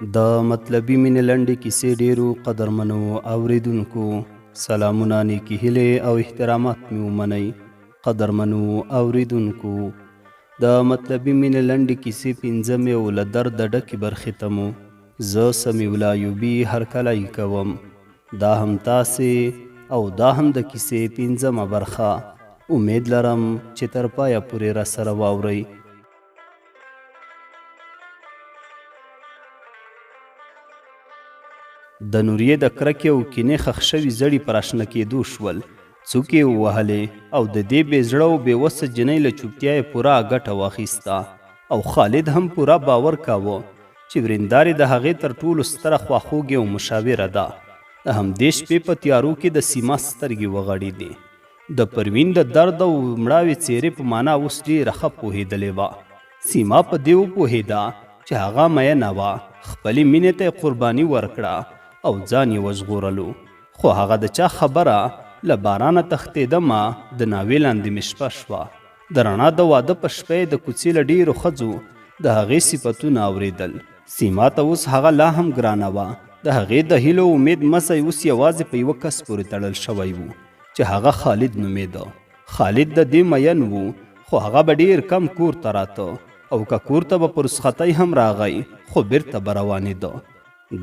د مطلبي مینې لنډې کیسې ډیرو قدرمنو اوریدونکو سلامونه، نیکې هیلې او احترامات مې ومنئ. قدرمنو اوریدونکو، د مطلبي مینې لنډې کیسې پنځمې او له درده ډکې برخې ته مو زه سمیع الله ایوبي هرکلی کوم. دا هم تاسې او دا هم د کیسې پنځمه برخه. امید لرم چې تر پایه پورې راسره واورئ. د نوریې د کرکې او کینې ښخ شوي زړي پر اشنه کېدو شول. څوک یې ووهلې او د دې بې زړه او بې وسه جنۍ له چوپتیا یې پوره ګټه واخیسته. او خالد هم پوره باور کاوه چې ورېندارې د هغې تر ټولو ستره خواخوږې او مشاوره ده. د همدې شپې په تیارو کې د سیما سترګې وغړېدې. د پروین د درد او مړاوې څېرې په معنا اوس ډېره ښه پوهېدلې وه. سیما په دې وپوهېده چې هغه مینه وه، خپلې مینې ته یې قرباني ورکړه او ځان یې وژغورلو. خو هغه د چا خبره له بارانه تښتېدمه د ناوې لاندې مې شپه شوه. د رڼا د واده په شپه یې د کوڅې له ډېرو ښځو د هغې صفتونه اورېدل. سیما ته اوس هغه لا هم ګرانه وه. د هغې د هیلو امید مسی اوس یوازې په یوه کس پورې تړل شوی و چې هغه خالد نومېده. خالد د دې مین و، خو هغه به ډېر کم کور ته راته، او که کور ته به په رخصتۍ هم راغی خو بیرته به روانېده.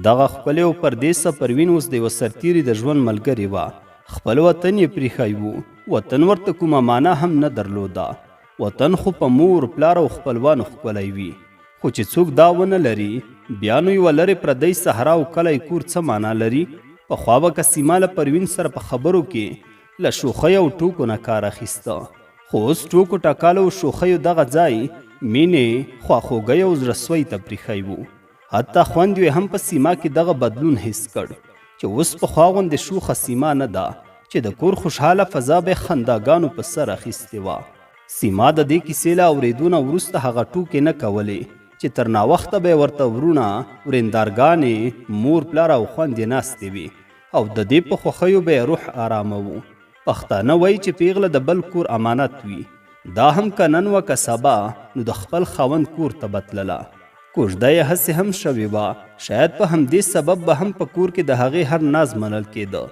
دغه ښکلې او پردیسه پروین اوس د یوه سرتیري د ژوند ملګرې وه. خپل وطن یې پریښی و. وطن ورته کومه معنا هم نه درلوده. وطن خو په مور، پلار او خپلوانو ښکلی وي. خو چې څوک دا ونه لري، بیا نو یوه لرې پردی صحرا او کلی کور څه معنا لري؟ پخوا به که سیما له پروین سره په خبرو کې له شوخۍ او ټوکو نه کار اخیسته. خو اوس ټوکو ټکالو او شوخیو دغه ځای مینې، خواخوږۍ او زړهسوی ته پریښی و. حتی خوند یې هم په سیما کې دغه بدلون حس کړ چې اوس پخوا غوندې شوخه سیما نه ده چې د کور خوشحاله فضا به خنداګانو په سر اخیستې وه. سیما د دې کیسې له اورېدو نه وروسته هغه ټوکې نه کولې چې تر ناوخته به یې ورته ورونه، ورېندارګانې، مور، پلار او خویندې ناستې وي، او د دې په خوښیو به یې روح آرامه و. پښتانه وایي چې پیغله د بل کور امانت وي. دا هم که نن وه که سبا، نو د خپل خاوند کور ته به تلله. کوژده یې هسې هم شوې وه. شاید په همدې سبب به هم په کور کې د هغې هر ناز منل کېده.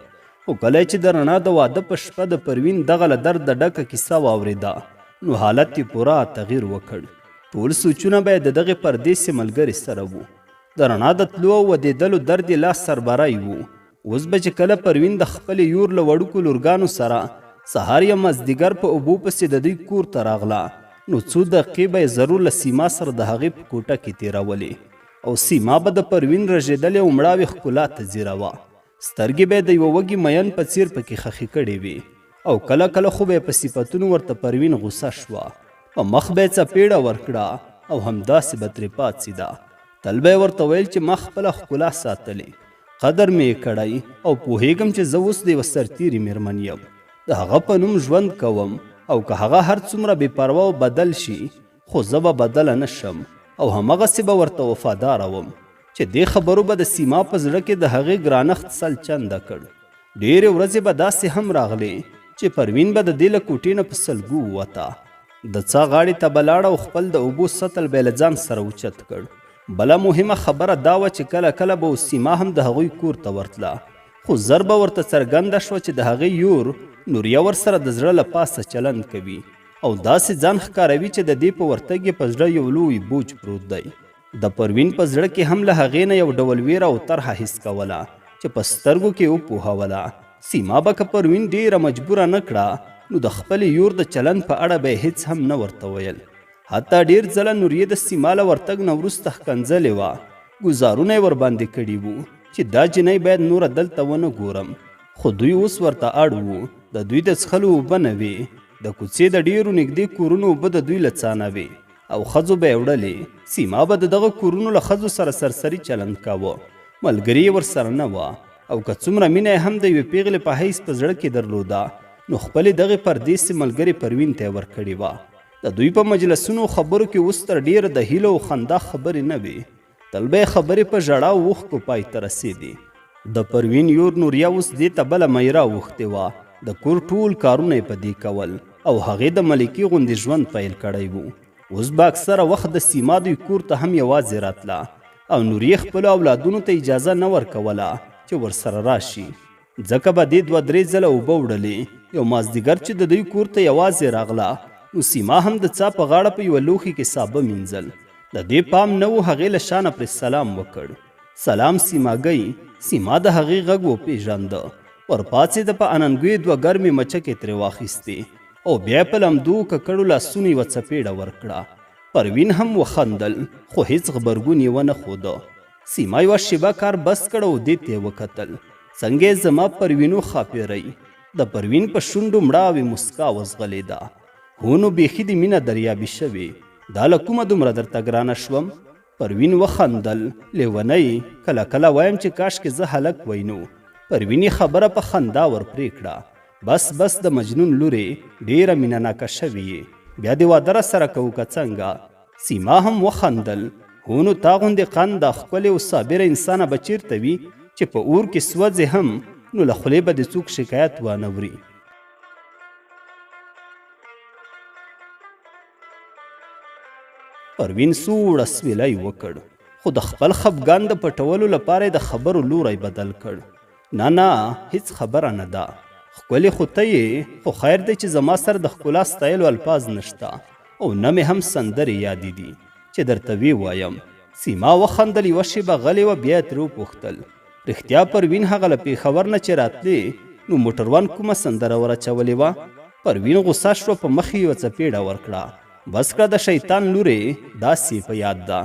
خو کله چې د رڼا د واده په شپه د پروین دغه له درده ډکه کیسه واورېده، نو حالت یې پوره تغییر وکړ. ټول سوچونه به یې د دغې پردیسې ملګرې سره وو. د رڼا د تلو او ودېدلو درد یې لا سربری و. اوس به چې کله پروین د خپلې یور له وړوکو لورګانو سره سهار یا مازدیګر په اوبو پسې د دوی کور ته راغله، نو څو دقیقې به یې ضرور له سیما سره د هغې په کوټه کې تېرولې، او سیما به د پروین رژېدلې او مړاوې ښکلا ته ځیروه. سترګې به یې د یوه وږي مین په څېر پکې خښې کړې وې، او کله کله خو به یې په صفتونو ورته پروین غوسه شوه. په مخ به یې څپېړه ورکړه او همداسې به ترې پاڅېده. تل به یې ورته ویل چې ما خپله ښکلا ساتلې، قدر مې یې کړی، او پوهېږم چې زه اوس د یوه سرتیري مېرمن یم. د هغه په نوم ژوند کوم، او که هغه هر څومره بې پروا او بدل شي، خو زه به بدله نه شم، او همغسې به ورته وفاداره وم. چې دې خبرو به د سیما په زړه کې د هغې ګرانښت سل چنده کړ. ډېرې ورځې به داسې هم راغلې چې پروین به د دې له کوټې نه په سلګو ووته. د څا غاړې ته به لاړه او خپل د اوبو سطل به یې له ځان سره اوچت کړ. بله مهمه خبره دا وه چې کله کله به سیما هم د هغوی کور ته ورتله، خو زر به ورته څرګنده شوه چې د هغې یور نوریه ورسره د زړه له پاسه چلند کوي، او داسې ځان ښکاروي چې د دې په ورتګ یې په زړه یو لوی بوج پروت دی. د پروین په زړه کې هم له هغې نه یو ډول ویره او طرحه حس کوله چې په سترګو کې وپوهوله. سیما به که پروین ډېره مجبوره نه کړه، نو د خپلې یور د چلند په اړه به یې هېڅ هم نه ورته ویل. حتی ډېر ځله نوریې د سیما له ورتګ نه وروسته ښکنځلې وه، ګزارونه یې ورباندې کړي وو چې دا جنۍ باید نوره دلته ونه ګورم. خو دوی اوس ورته اړ وو. د دوی د څښلو اوبه نه وې، د کوڅې د ډېرو نږدې کورونو اوبه د دوی له څا نه وې، او ښځو به یې وړلې. سیما به د دغه کورونو له ښځو سره سرسري چلند کاوه. ملګري یې ورسره نه وه، او که څومره مینه یې هم د یوې پیغلې په حیث په زړه کې درلوده، نو خپلې دغې پردیسې ملګرې پروین ته یې ورکړې وه. د دوی په مجلسونو خبرو کې اوس تر ډېره د هیلو او خندا خبرې نه وې. تل به یې خبرې په ژړا او اوښکو پای ته رسېدې. د پروین یور نوریه اوس دې ته بله میره اوښتې وه. د کور ټول کارونه یې په دې کول، او هغې د ملکې غوندې ژوند پیل کړی و. اوس به اکثره وخت د سیما دوی کور ته هم یوازې راتله. او نوریه خپلو اولادونو ته اجازه نه ورکوله چې ورسره راشي، ځکه به دې 2-3 ځله اوبه وړلې. یو مازدیګر چې د دوی کور ته یوازې راغله، نو سیما هم د څا په غاړه په یوه لوښي کې سابه مینځل. د دې پام نه و، هغې له شانه پرې سلام وکړ. سلام سیماګۍ. سیما د هغې غږ وپېژانده. ورپاڅېده، په اننګوې 2 ګرمې مچکې ترې واخیستې او بیا یې په لمدو ککړو لاسونو یوه څپېړه ورکړه. پروین هم وخندل، خو هیڅ غبرګون یې ونه ښوده. سیما یوه شیبه کار بس کړ او دې ته یې وکتل. څنګه یې زما پروینو ښاپېرئ؟ د پروین په شونډو مړاوې مسکا وځغلېده. هو نو بیخي د مینه دریابي شوې، دا له کومه دومره درته ګرانه شوم؟ پروین وخندل. لیونۍ، کله کله وایم چې کاشکې زه هلک وای نو. پروین یې خبره په خندا ورپرې کړه. بس بس د مجنون لورې، ډېره مینه ناکه شوې یې، بیا دې واده راسره کوو که څنګه؟ سیما هم وخندل. هو نو تا غوندې قنده ښکلې او صابره انسانه به چېرته وي چې په اور کې سوځې هم، نو له خولې به دې څوک شکایت وانه وري. پروین سوړ اسویلی وکړ، خو د خپل خفګان د پټولو لپاره د خبرو لوری بدل کړ. نه نه، هیڅ خبره نه ده. ښکلې خو ته یې، خو خیر دی چې زما سره د ښکلا ستایلو الفاظ نشته او نه مې هم سندرې یادې دي چې درته وی وایم. سیما وخندل، یوه شیبه غلې وه، بیا یې ترې وپوښتل رښتیا پروین هغه له پېښور نه چې راتلې نو موټروان کومه سندره ورچولې وه؟ پروین غوسه شوه، په مخ یې یوه څپېړه ورکړه. بس کړه د شیطان لورې، داسې په یاد ده.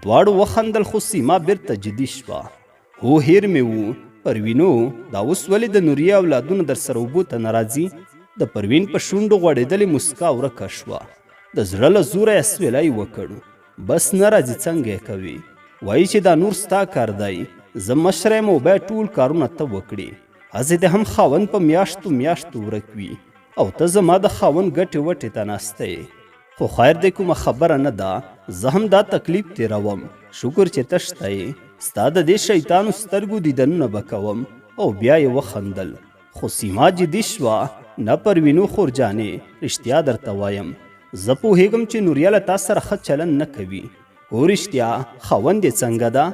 دواړو وخندل، خو سیما بیرته جدي شوه. هو هیر مې و. پروینو، دا اوس ولې د نوریه اولادونه در سره اوبو ته نه راځي؟ د پروین په شونډو غوړېدلې مسکا ورکه شوه. د زړه له زوره یې اسویلی وکړ. بس نه راځي، څنګه یې کوي؟ وایي چې دا نور ستا کار دی، زه مشره یم او باید ټول کارونه ته وکړې. هسې دې هم خاوند په میاشتو میاشتو ورک وي او ته زما د خاوند ګټې وټې ته ناسته یې. خو خیر دی، کومه خبره نه ده، زه هم دا تکلیف تېروم. شکر چې ته شته یې، ستا د دې شیطانو سترګو دیدنونه به کوم. او بیا یې وخندل. خو سیما جدي شوه. نه پروینو خور جانې، رښتیا درته وایم، زه پوهېږم چې نوریه له تا سره ښه چلند نه کوي. هو رښتیا، خاوند یې څنګه ده؟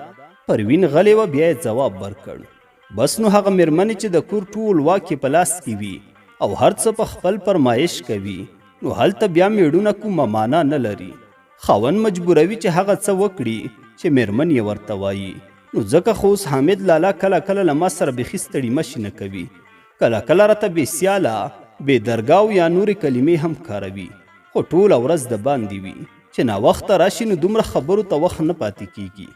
پروین غلې وه، بیا یې ځواب ورکړ. بس نو هغه مېرمنې چې د کور ټول واک یې په لاس کې وي او هر څه په خپل فرمایش کوي، نو هلته بیا میړونه کومه معنا نه لري. خاوند مجبوروي چې هغه څه وکړي چې مېرمن یې ورته وایي. نو ځکه خو اوس حامد لالا کله کله له ما سره بیخي ستړي مشي نه کوي، کله کله راته بې سیاله بې درګاو یا نورې کلمې هم کاروي، خو ټوله ورځ د باندې وي چې ناوخته راشي نو دومره خبرو ته وخت نه پاتې کیږي.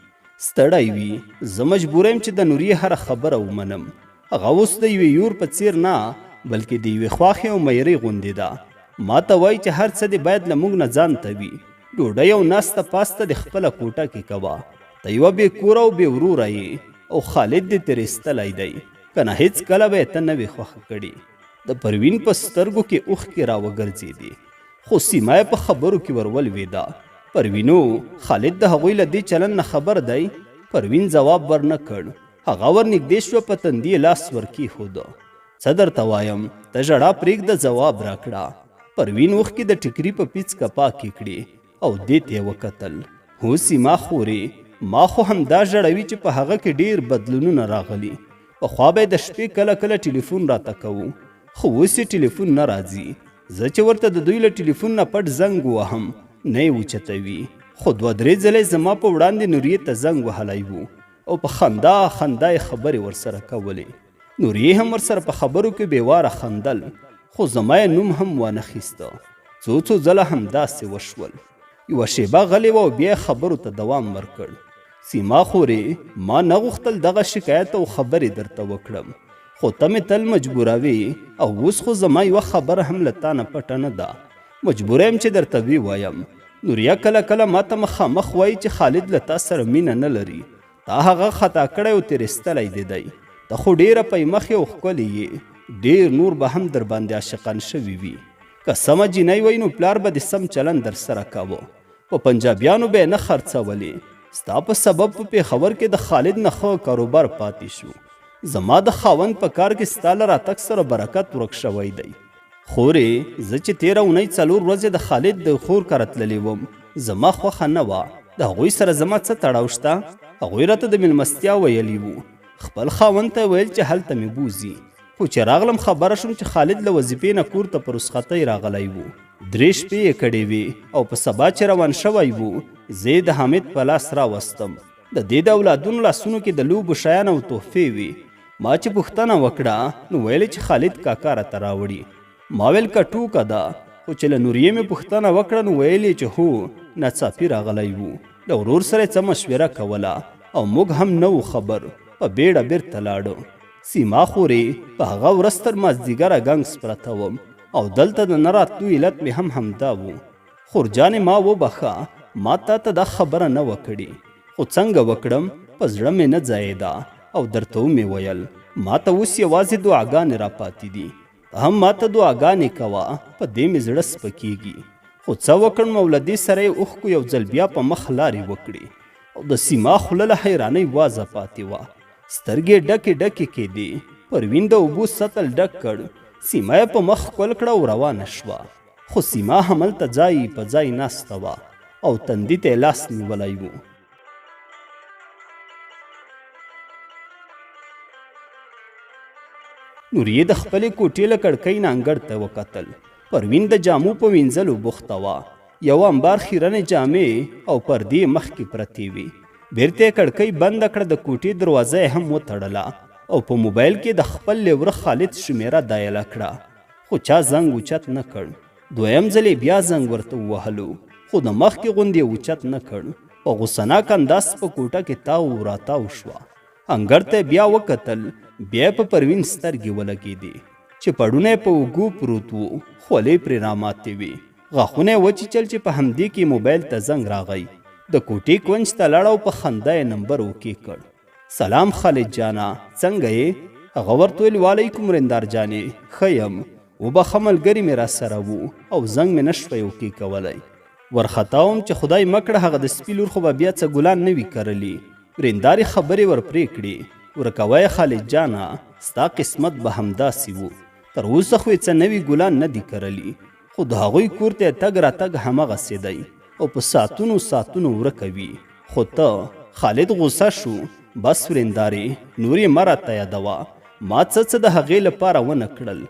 ستړی وي. زه مجبوره یم چې د نوریې هره خبره ومنم. هغه اوس د یوې یور په څیر نه، بلکې د یوې خواښې او میرې غوندې ده. ما ته وایي چې هر څه دې باید له موږ نه ځان ته وي. ډوډۍ او ناسته پاسته د خپله کوټه کې کوه. ته یوه بې کوره او بې وروره یې او خالد دې ترې ایستلی دی، که نه هېڅ کله به یې ته نه وې خوښه کړې. د پروین په سترګو کې اوښکې راوګرځېدې، خو سیما یې په خبرو کې ورولوېده. پروینو، خالد د هغوی له دې چلند نه خبر دی؟ پروین ځواب ورنه کړ. هغه ورنږدې شوه، په تندي یې لاس ورکېښوده. څه درته وایم، ته ژړا پرېږده، ځواب راکړه. پروین اوښکې د ټیکري په پیڅکه پاکې کړې او دې ته یې وکتل. هو سیما خورې، ما خو همدا ژړوي چې په هغه کې ډېر بدلونونه راغلي. پخوا به یې د شپې کله کله ټلیفون راته کوو، خو اوس یې ټلیفون نه راځي. زه چې ورته د دوی له ټلیفون نه پټ زنګ ووهم، نه یې اوچتوي. خو 2-3 ځله زما په وړاندې نوریې ته زنګ وهلی و او په خندا خندا یې خبرې ورسره کولې. نوریې هم ورسره په خبرو کې بېواره خندل، خو زما یې نوم هم وانخیسته. څو ځله همداسې وشول. یوه شیبه غلې وه او بیا خبرو ته دوام ورکړ. سیما خورې، ما نه غوښتل دغه شکایت او خبرې درته وکړم، خو ته مې تل مجبوروې او اوس خو زما یوه خبره هم له تا نه پټه نه ده. مجبوره یم چې درته وی وایم. نوریه کله کله ما ته مخامخ وایي چې خالد له تا سره مینه نه لري. تا هغه خطا کړی او ترې ایستلی دی. ته خو ډېره پیمخې او ښکلې یې، ډېر نور به هم در باندې عاشقان شوي وي. که سمه جینۍ وی نو پلار به دې سم چلند در سره کوه. په پنجابیانو به یې نه خرڅولې. ستا په سبب په پېښور کې د خالد نه ښه کاروبار پاتې شو. زما د خاوند په کار کې ستا له راتګ سره برکت ورک شوی دی. خورې، زه چې تېره اونۍ 4 ورځې د خالد د خور کره تللی وم، زما خوښه نه وه. د هغوی سره زما څه تړاو شته؟ هغوی راته د میلمستیا ویلي وو. خپل خاوند ته ویل چې هلته مې بوځي، خو چې راغلم خبره شوم چې خالد له وظیفې نه کور ته په رخصتۍ راغلی وو. 3 شپې یې کړې وې او په سبا چې روان شوی وو زه یې د حامد په لاس راوستم. د دې د اولادونو لاسونو کې د لوبو شیان او تحفې وې. ما چې پوښتنه وکړه نو ویلې چې خالد کاکا راته راوړي. ما ویل که ټوکه ده، خو چې له نوریې مې پوښتنه وکړه نو ویلې چې هو ناڅاپي راغلی وو. د ورور سره څه مشوره کوله او موږ هم نه وو خبر. په بیړه بیرته لاړو. سیما خورې په هغه ورځ تر مازدیګره ګنګس پرته وم او دلته د نه راتلو علت مې هم همدا و. خورجانې ما وبخه، ما تا ته دا خبره نه وه کړې، خو څنګه وکړم په زړه مې نه ځایېده او درته ومې ویل ما ته اوس یوازې دعاګانې راپاتې دي. هم ما ته دعاګانې کوه، په دې مې زړه سپکېږي. خو څه وکړم او له دې سره یې اوښکو یو ځل بیا په مخ لارې وکړې او د سیما خوله له حیرانۍ وازه پاتې وه. سترګې ډکې ډکې کېدې. پروین د اوبو سطل ډک کړ. سیما یې په مخ ښکل کړه او روانه شوه. خو سیما هملته ځای په ځای ناسته وه او تندي ته یې لاس نیولی و. نوریې د خپلې کوټې له کړکۍ نه انګړ ته وکتل. پروین د جامو په وینځلو بوخته وه. یوه امبار خیرنې جامې او پردې مخکې پرتې وې. بیرته یې کړکۍ بنده کړه، د کوټې دروازه یې هم وتړله او په موبایل کې د خپل لیوره خالد شمیره دایله کړه. خو چا زنګ اوچت نه کړ. دویم ځل یې بیا زنګ ورته ووهلو، خو د مخکې غوندې اوچت نه کړ. په غوسناک انداز په کوټه کې تاو راتاو شوه. انګړ ته بیا وکتل. بیا په پروین سترګې ولګېدې چې پړونه په اوږو پروت و، خولې پرې راماتې وې. غاښونه یې وچیچل چې په همدې کې موبایل ته زنګ راغی. د کوټې کونج ته لاړ او په خندا یې نمبر اوکې کړ. سلام خالد جانا، څنګه یې؟ هغه ورته ویل وعلیکم رندار جانې، ښه یم. وبخه ملګري مې را سره وو او زنګ مې نه شوی اوکې کولی. ورخطا وم چې خدای مه کړه هغه د سپي لور خو به بیا څه ګلان نه وي کرلي. رندارې خبرې ورپرې کړې. ورکوی خالد جانا، ستا قسمت به همداسې و. تر اوسه خو یې څه نوي ګلان نه دي کرلي، خو د هغوی کور ته یې تګ راتګ همغسې دی او په ساعتونو ساعتونو ورکوي. خو ته خالد غوسه شو. بس ورندارې نور یې مه راته یادوه. ما څه د هغې لپاره ونه کړل.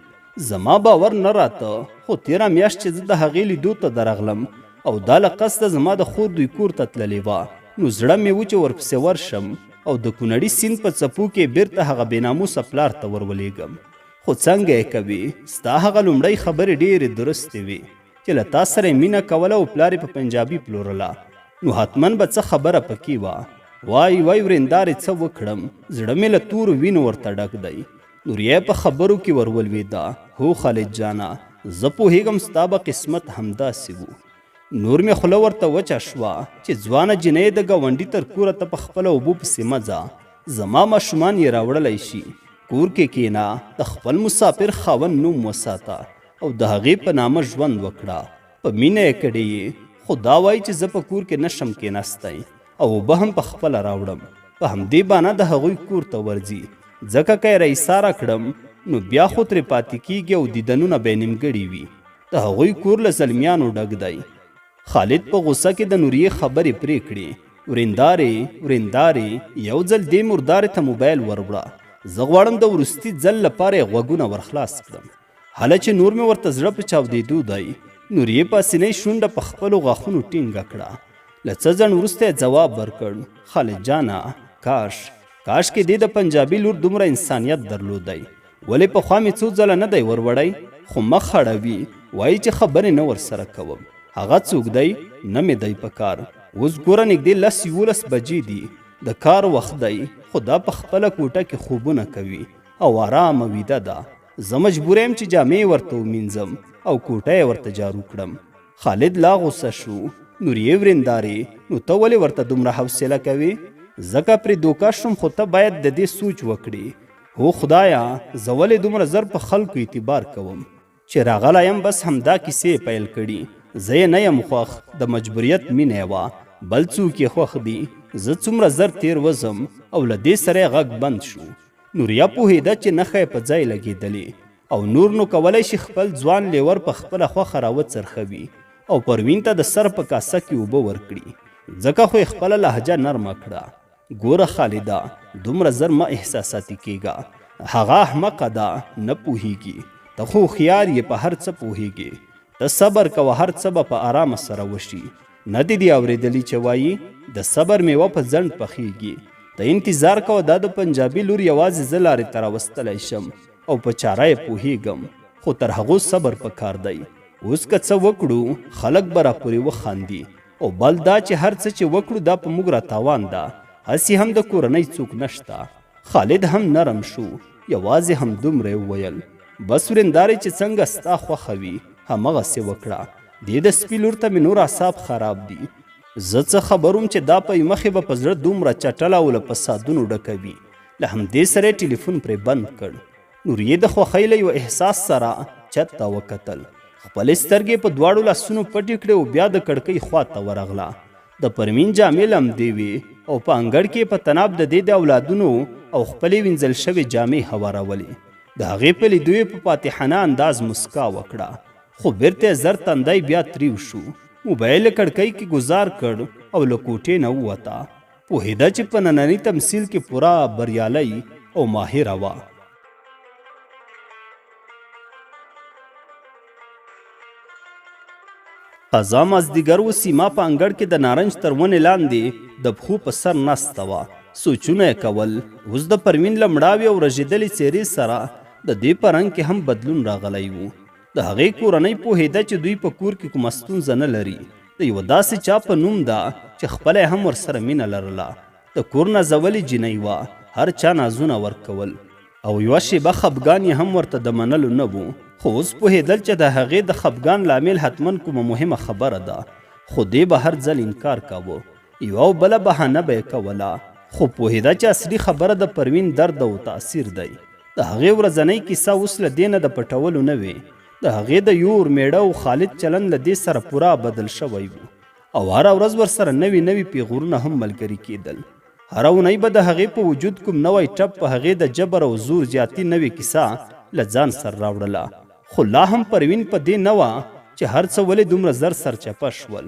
زما باور نه راته، خو تېره میاشت چې زه د هغې لیدو ته درغلم او دا له قصده زما د خور دوی کور ته تللې وه، نو زړه مې و چې ورپسې ورشم او د کونړي سیند په څپو کې بیرته هغه بېناموسه پلار ته ورولېږم. خو څنګه یې کوې؟ ستا هغه لومړۍ خبرې ډېرې درستې وې چې له تا سره یې مینه کوله او پلار یې په پنجابي پلورله، نو حتمن به څه خبره پکې وه. وای وای ورندارې څه وکړم، زړه مې له تورو وینو ورته ډک دی. نوریا په خبرو کې ورولوېده. هو خالد جانا، زه پوهېږم ستا به قسمت همداسې و. نور مې خوله ورته وچه شوه چې ځوانه جنۍ د ګاونډي تر کوره ته په خپله اوبو پسې مه ځه. زما ماشومان یې راوړلی شي. کور کې کېنه، د خپل مسافر خاوند نوم وساته او د هغې په نامه ژوند وکړه. په مینه یې کړې یې، خو دا وایي چې زه په کور کې نشم کېناستی او اوبه هم په خپله راوړم. په همدې بانه د هغوی کور ته ورځي. ځکه که یې رئیساره کړم نو بیا خو ترې پاتې کېږي او دیدنونه به یې نیمګړي وي. د هغوی کور له زلمیانو ډک دی. خالد په غوسه کې د نوریې خبرې پرې کړې. ورندارې یو ځل دې مردارې ته موبایل وروړه. زه غواړم د وروستي ځل لپاره یې غوږونه ورخلاص کړم. هله چې نور مې ورته زړه په چاودېدو دی. نوریې پاسینۍ شونډه په خپلو غاښونو ټینګه کړه. له څه ځنډ وروسته یې ځواب ورکړ. خالد جانا، کاش کې دې د پنجابي لور دومره انسانیت درلودی. ولې پخوا مې څو ځله نه دی وروړی، خو مخ خړوي، وایي چې خبرې نه ورسره کوم. هغه څوک دی؟ نه مې دی په کار. اوس ګوره نږدې 10-11 بجې دي، د کار وخت دی، خو دا په خپله کوټه کې خوبونه کوي او آرامه ویده ده. زه مجبور یم چې جامې ورته ومینځم او کوټه یې ورته جارو کړم. خالد لا غوسه شو. نوریې ورندارې، نو ته ولې ورته دومره حوصله کوې؟ ځکه پرې دوکه شوم، خو ته باید د دې سوچ وکړې. هو خدایا، زه ولې دومره زر په خلکو اعتبار کوم؟ چې راغلی یم بس همدا کیسې پیل کړي. زه یې نه یم خوښ، د مجبوریت مینه یې وه، بل څوک یې خوښ دي. زه څومره زر تیر وزم او له دې سره یې غږ بند شو. نوریا پوهېده چې نښه یې په ځای لګېدلې او نور نو کولی شي خپل ځوان لیور په خپله خوښه راوڅرخوي او پروین ته د سر په کاسه کې اوبه ورکړي. ځکه خو یې خپله لهجه نرمه کړه. ګوره خالده، دومره زر مه احساساتي کیږه. هغه احمقه ده، نه پوهیږي. ته خو هوښیار یې، په هر څه پوهیږي. ته صبر کوه، هر څه به په آرامه سره وشي. نه دې دي اورېدلي چې وایي د صبر میوه په ځنډ پخیږي. ته انتظار کوه، دا د پنجابي لور یوازې زه لارې ته راوستلی شم او په چاره یې پوهیږم، خو تر هغو صبر پکار دی. اوس که څه وکړو خلک به راپورې وخاندي، او بل دا چې هر څه چې وکړو دا په موږ را تاوان ده. هسې هم د کورنۍ څوک نشته. خالد هم نرم شو، یوازې هم دومره وویل بس ورېندارې چې څنګه ستا خوښه وي همغسې وکړه. دې د سپي لور ته مې نور اعصاب خراب دي. زه څه خبروم چې دا په مخې به په زړه دومره چټله او له فسادونو ډکوي. له همدې سره یې ټلیفون پرې بند کړ. نوریې د خوښۍ له یو احساس سره چت ته وکتل. خپلې سترګې په دواړو لاسونو پټې کړې او بیا د کړکۍ خوا ته ورغله. د پرمین جامې لمدې وې او په انګړ کې په تناب د دې د اولادونو او خپلې وینځل شوې جامې هوارولې. د هغې په لیدو یې په فاتحانه انداز مسکا وکړه، خو بیرته زر تندی بیا تریو شو. موبایل کړکۍ کې گزار کړ او له کوټې نه ووته. پوهېده چې په ننني تمثیل کې پوره بریالی او ماهره وه. قضا مازدیګر و. سیما په انګړ کې د نارنج تر ونې لاندې د پښو په سر ناسته وه. سوچونه یې کول. اوس د پروین له مړاوې او رژېدلې څېرې سره د دې په رنګ کې هم بدلون راغلی و. د هغې کورنۍ پوهېده چې دوی په کور کې کومه ستونزه نه لري. د یوه داسې چا په نوم ده چې خپله هم ورسره مینه لرله. د کور نازولې جینۍ وه، هر چا نازونه ورکول، او یوه شیبه خفګان یې هم ورته د منلو نه و. خو اوس پوهېدل چې د هغې د خفګان لامل حتما کومه مهمه خبره ده. خو دې به هر ځل انکار کاوه، یوه او بله بهانه به یې کوله. خو پوهېده چې اصلي خبره د پروین درد او تاثیر دی. د هغې ورځنۍ کیسه اوس له دې نه د پټولو نه وې. د هغې د یور، میړه او خالد چلند له دې سره پوره بدل شوی و، او هره ورځ ورسره نوي نوي پیغورونه هم ملګري کېدل. هره اونۍ به د هغې په وجود کوم نوی ټپ په هغې د جبر او زور زیاتي نوې کیسه له ځان سره راوړله. خو لا هم پروین په دې نه وه چې هر څه ولې دومره زر سرچپه شول.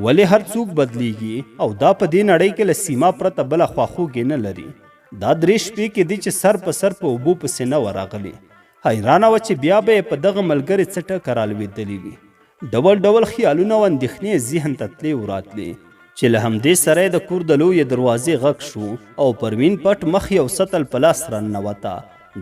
ولې هر څوک بدلیږي او دا په دې نړۍ کې له سیما پرته بله خواخوږې نه لري. دا 3 شپې کې دي چې سر په سر په اوبو پسې نه ورغلې. حیرانه وه چې بیا به یې په دغه ملګرې څه ټکه رالوېدلې وي. ډول ډول خیالونه او اندېښنې ذهن ته تلې او راتلې، چې له همدې سره یې د کور د لویې دروازې غږ شو او پروین پټ مخ یو سطل په لاس راننوته.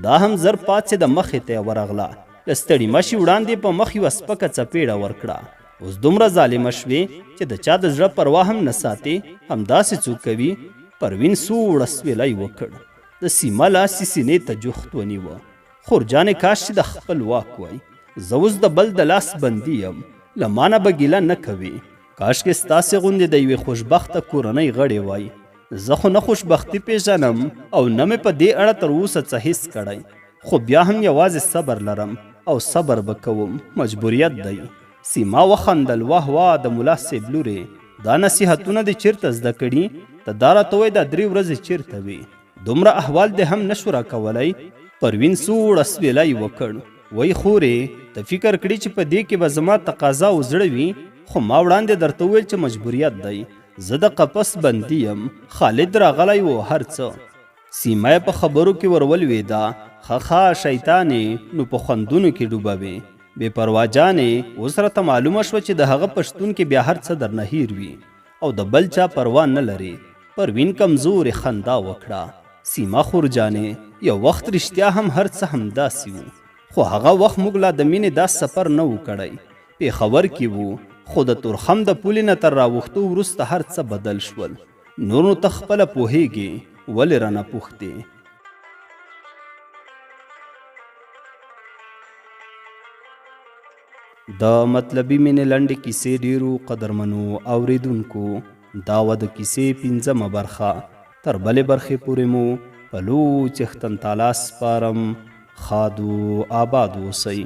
دا هم زر پاڅېده، مخې ته یې ورغله. له ستړي مشي وړاندې په مخ یوه سپکه څپېړه ورکړه. اوس دومره ظالمه شوې چې د چا د زړه پروا هم نه ساتې. همداسې څوک کوي. پروین سوړ اسویلی وکړ. د سیما لاس یې سینې ته جوخت ونیوه. خورجانې کاش چې د خپل واک وای. زه اوس د بل د لاس بندي یم، له مانه به ګیله نه کوي. کاشکې ستاسې غوندې د یوې خوشبخته کورنۍ غړی وای. زه خو نه خوشبختي پیژنم او نه مې په دې اړه تر اوسه څه حس کړی، خو بیا هم یوازې صبر لرم او صبر به کوم، مجبوریت دی. سیما وخندل. واه واه، د ملا صیب لورې، دا نصیحتونه دې چیرته زده کړي؟ ته دا راته وایه دا 3 ورځې چیرته وې؟ دومره احوال دې هم نشو راکولی؟ پروین سوړ اسویلی وکړ. وای خورې، ته فکر کړي چې په دې کې به زما تقاضا او زړه وي، خو ما وړاندې درته وویل چې مجبوریت دی. زه د قفس بندي یم. خالد راغلی و، هر څه. سیما یې په خبرو کې ورولوېده. خخا شیطانې، نو په خوندونو کې ډوبوې. بې پروا جانې، اوس راته معلومه شوه چې د هغه پښتون کې بیا هر څه درنه هیر وي او د بل چا پروا نه لري. پروین کمزورې خندا وکړه. سیما خورجانې، یو وخت رښتیا هم هر څه همداسې وو، خو هغه وخت موږ لا د مینې دا سفر نه و کړی. پېښور کې وو، خو د تورخم د پولې نه تر راوښتو وروسته هر څه بدل شول. نور نو ته خپله پوهېږې، ولې رانه پوښتې؟ د مطلبي مینې لنډې کیسې ډیرو قدرمنو اوریدونکو، دا وه د کیسې 5مه برخه. تر بلې برخې پورې مو په لوی څښتن تعالی سپارم. ښاد و آباد اوسئ.